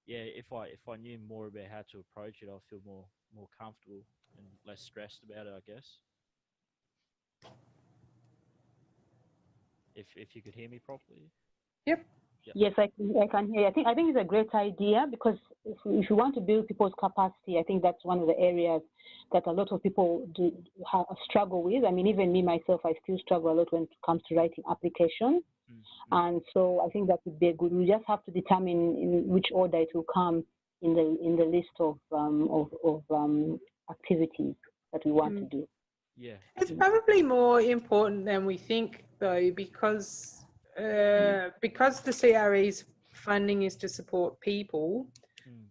yeah, if I knew more about how to approach it, I'll feel more comfortable and less stressed about it, I guess. If you could hear me properly. Yep. Yep. Yes, I can hear you. I think it's a great idea because if you want to build people's capacity, I think that's one of the areas that a lot of people struggle with. I mean, even me myself, I still struggle a lot when it comes to writing applications. Mm-hmm. And so I think that would be a good. We just have to determine in which order it will come in the list of activities that we want to do. Yeah. It's probably more important than we think, though, because the CRE's funding is to support people,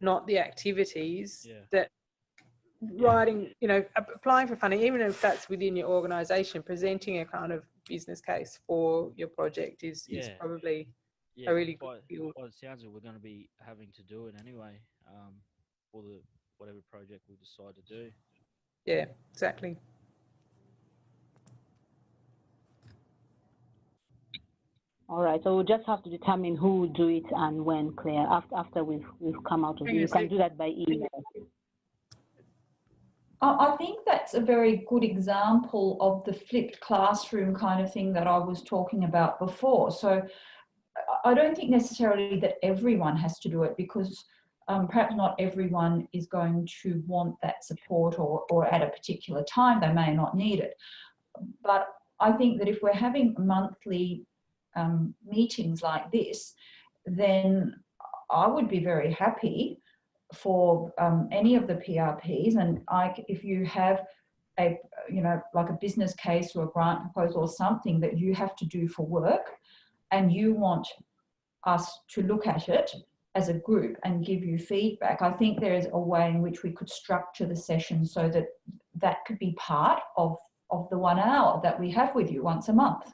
not the activities. Yeah. That writing, applying for funding, even if that's within your organisation, presenting a kind of business case for your project is probably a really good deal. Well, it sounds like we're going to be having to do it anyway, for whatever project we decide to do. Yeah, exactly. All right, so we'll just have to determine who will do it and when, Claire, after we've come out of it. You can do that by email. I think that's a very good example of the flipped classroom kind of thing that I was talking about before. So I don't think necessarily that everyone has to do it because perhaps not everyone is going to want that support or at a particular time they may not need it. But I think that if we're having monthly meetings like this, then I would be very happy for any of the PRPs, and if you have a like a business case or a grant proposal or something that you have to do for work and you want us to look at it as a group and give you feedback, I think there is a way in which we could structure the session so that that could be part of the 1 hour that we have with you once a month.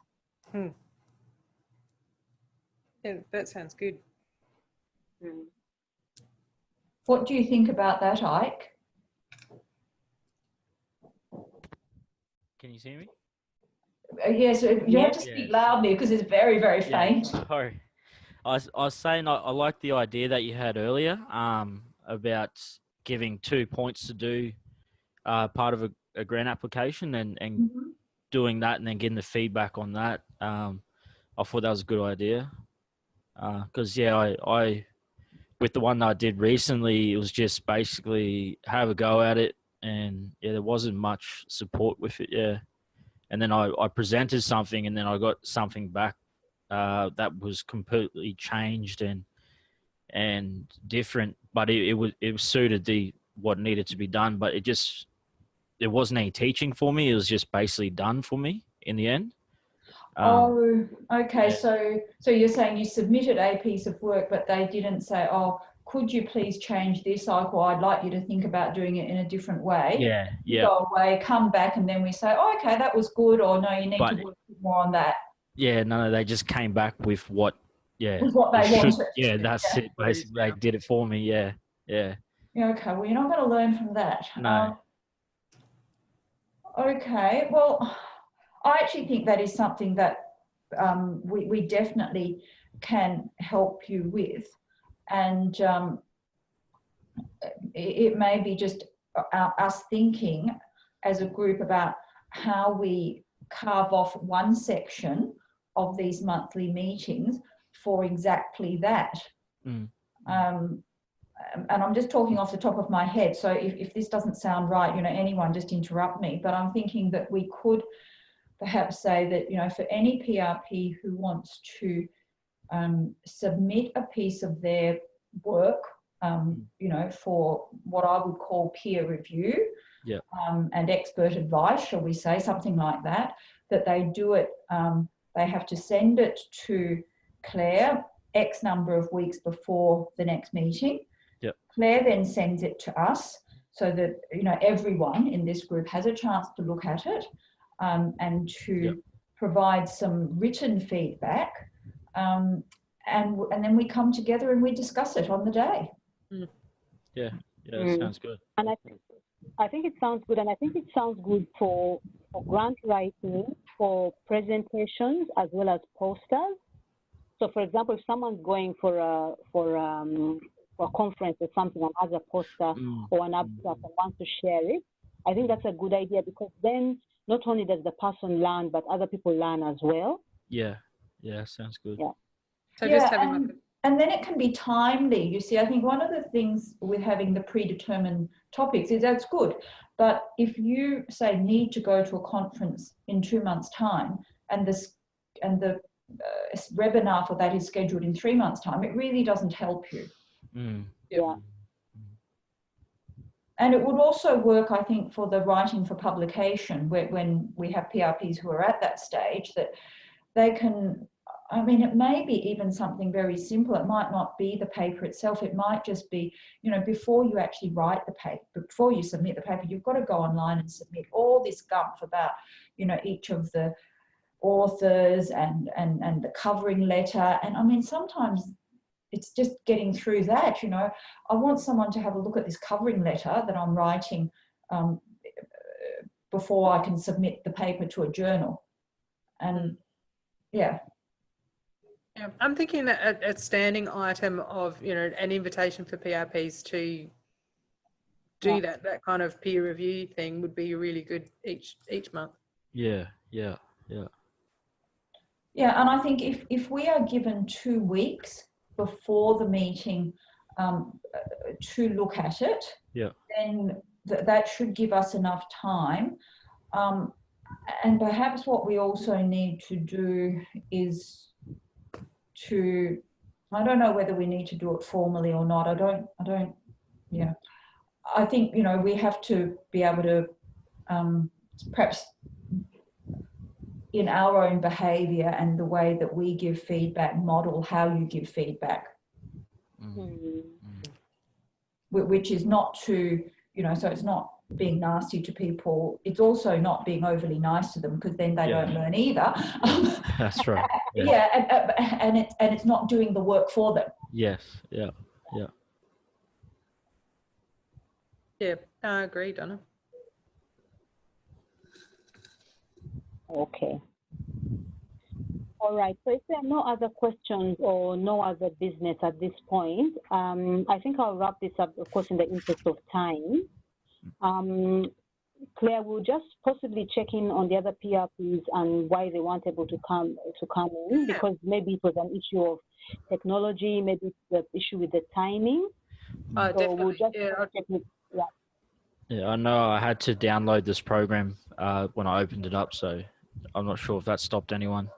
Yeah, that sounds good. What do you think about that, Ike? Can you see me? Yes, you have to speak loudly because it's very, very faint. Sorry. I was saying I like the idea that you had earlier about giving 2 points to do part of a grant application and doing that and then getting the feedback on that. I thought that was a good idea. Because I with the one that I did recently, it was just basically have a go at it, and there wasn't much support with it. Yeah, and then I presented something, and then I got something back that was completely changed and different, but it suited what needed to be done, but there wasn't any teaching for me. It was just basically done for me in the end. Oh, okay. Yeah. So you're saying you submitted a piece of work, but they didn't say, "Oh, could you please change this?" Like, well, I'd like you to think about doing it in a different way. Yeah, You yeah. go away, come back, and then we say, "Oh, okay, that was good," or "No, you need to work more on that." Yeah, no, they just came back with what. Yeah, With what they wanted. Yeah, that's it. Basically, they did it for me. Yeah, yeah. Yeah. Okay. Well, you're not going to learn from that. No. Okay. Well, I actually think that is something that we definitely can help you with, and it may be just us thinking as a group about how we carve off one section of these monthly meetings for exactly that. And I'm just talking off the top of my head, so if this doesn't sound right, anyone just interrupt me, but I'm thinking that we could perhaps say that, for any PRP who wants to submit a piece of their work, for what I would call peer review, and expert advice, shall we say, something like that, that they do it, they have to send it to Claire X number of weeks before the next meeting. Claire then sends it to us so that, everyone in this group has a chance to look at it, and to provide some written feedback, and then we come together and we discuss it on the day. Yeah, sounds good. And I think it sounds good, and I think it sounds good for grant writing, for presentations as well as posters. So, for example, if someone's going for a conference or something and has a poster or an abstract and wants to share it, I think that's a good idea, because then not only does the person learn, but other people learn as well. Yeah, sounds good. Yeah. So just having and then it can be timely. You see, I think one of the things with having the predetermined topics is that's good. But if you say need to go to a conference in 2 months' time, and the webinar for that is scheduled in 3 months' time, it really doesn't help you. Yeah. And it would also work, I think, for the writing for publication, when we have PRPs who are at that stage, that they can, it may be even something very simple. It might not be the paper itself. It might just be, before you actually write the paper, before you submit the paper, you've got to go online and submit all this gumph about, each of the authors and the covering letter. And sometimes it's just getting through that, I want someone to have a look at this covering letter that I'm writing before I can submit the paper to a journal. And I'm thinking that a standing item of, an invitation for PRPs to do that kind of peer review thing would be really good each month. Yeah, and I think if we are given 2 weeks before the meeting to look at it, then that should give us enough time. And perhaps what we also need to do is I don't know whether we need to do it formally or not. I think, we have to be able to perhaps in our own behaviour and the way that we give feedback, model how you give feedback, which is not to, so it's not being nasty to people. It's also not being overly nice to them, because then they don't learn either. That's right. And it's not doing the work for them. Yes. Yeah, I agree, Donna. Okay. All right. So if there are no other questions or no other business at this point, I think I'll wrap this up, of course, in the interest of time. Claire, will just possibly check in on the other PRPs and why they weren't able to come in, because maybe it was an issue of technology, maybe it's the issue with the timing. So Definitely. we'll just Yeah, check with, yeah. Yeah, I know I had to download this program when I opened it up, so I'm not sure if that stopped anyone.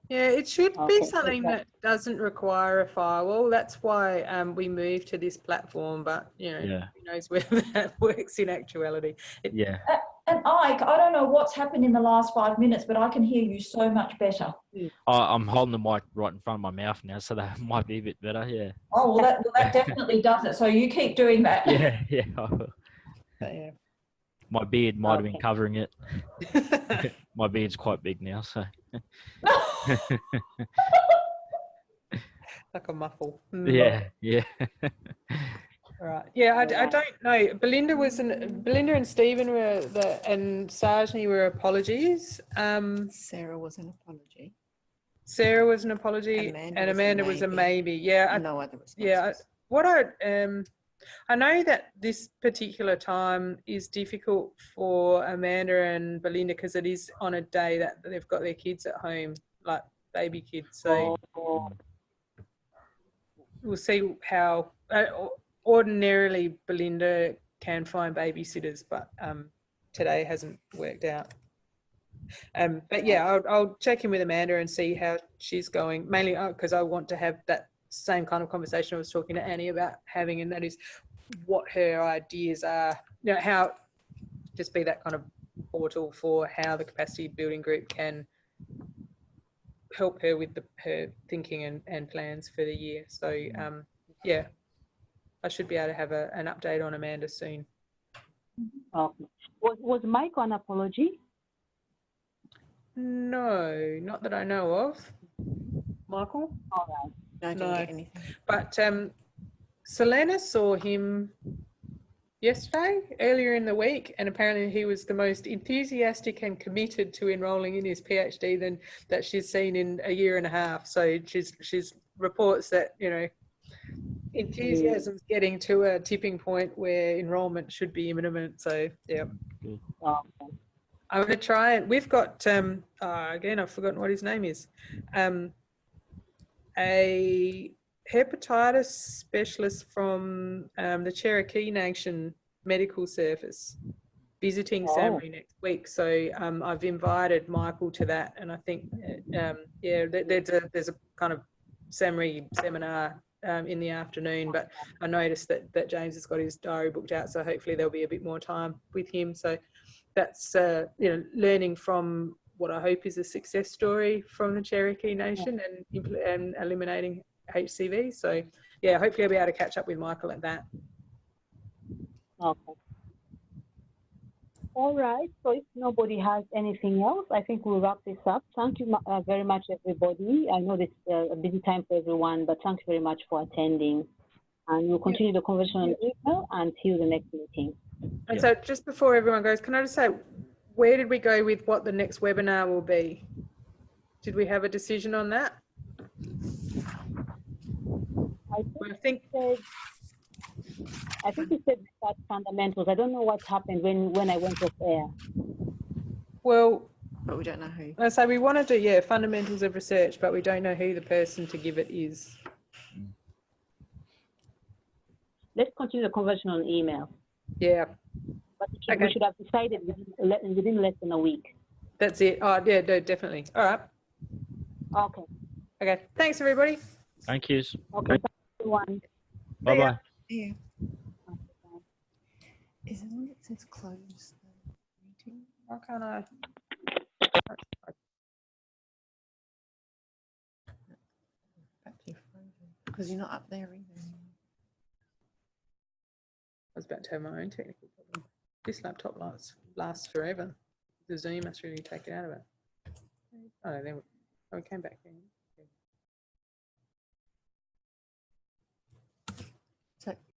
Yeah, it should be Okay, something that doesn't require a firewall. That's why we moved to this platform, but you know, Yeah. who knows whether that works in actuality. Yeah. And Ike, I don't know what's happened in the last 5 minutes, but I can hear you so much better. I'm holding the mic right in front of my mouth now, so that might be a bit better. Yeah. Oh, well, that definitely does it. So you keep doing that. Yeah, yeah. But, yeah. My beard might have been Okay. covering it. My beard's quite big now, so. Like a muffle. Yeah, yeah. Right. Yeah, I don't know. Belinda and Stephen and Sajni were apologies. Sarah was an apology. Sarah was an apology, and Amanda was a maybe. Yeah. No other responses. Yeah. What I know that this particular time is difficult for Amanda and Belinda because it is on a day that they've got their kids at home, like baby kids. So we'll see how. Ordinarily, Belinda can find babysitters, but today hasn't worked out. But yeah, I'll check in with Amanda and see how she's going, mainly because I want to have that same kind of conversation I was talking to Annie about having, and that is what her ideas are, you know, how just be that kind of portal for how the capacity building group can help her with her thinking and plans for the year. So yeah, I should be able to have an update on Amanda soon. Okay. Was Mike on apology? No, not that I know of. Michael? All right. No, I didn't get anything. But Selena saw him yesterday, earlier in the week, and apparently he was the most enthusiastic and committed to enrolling in his PhD that she's seen in a year and a half. So she's reports that, you know, enthusiasm's getting to a tipping point where enrollment should be imminent. So yeah. Okay. I'm going to try it. We've got, again, I've forgotten what his name is, a hepatitis specialist from the Cherokee Nation Medical Service visiting Samri next week. So I've invited Michael to that, and I think, yeah, there's a kind of Samri seminar in the afternoon, but I noticed that James has got his diary booked out, so hopefully there'll be a bit more time with him. So that's you know, learning from what I hope is a success story from the Cherokee Nation and eliminating HCV. So yeah, hopefully I'll be able to catch up with Michael at that. Okay. All right. So if nobody has anything else, I think we'll wrap this up. Thank you very much, everybody. I know this is a busy time for everyone, but thanks very much for attending. And we'll continue the conversation on email until the next meeting. And so just before everyone goes, can I just say, where did we go with what the next webinar will be? Did we have a decision on that? I think you said that fundamentals. I don't know what happened when I went off air. Well, but we don't know who. So we want to do, fundamentals of research, but we don't know who the person to give it is. Let's continue the conversation on email. Yeah. But we should have decided within less than a week. That's it. Oh, yeah, no, definitely. All right. Okay. Okay. Thanks, everybody. Thank you. Okay. Thanks, everyone. Bye-bye. Yeah. Is it when it says close the meeting? Why can't I? Because you're not up there either. I was about to have my own technical problem. This laptop lasts forever. The Zoom must really take it out of it. Oh, then we came back then. So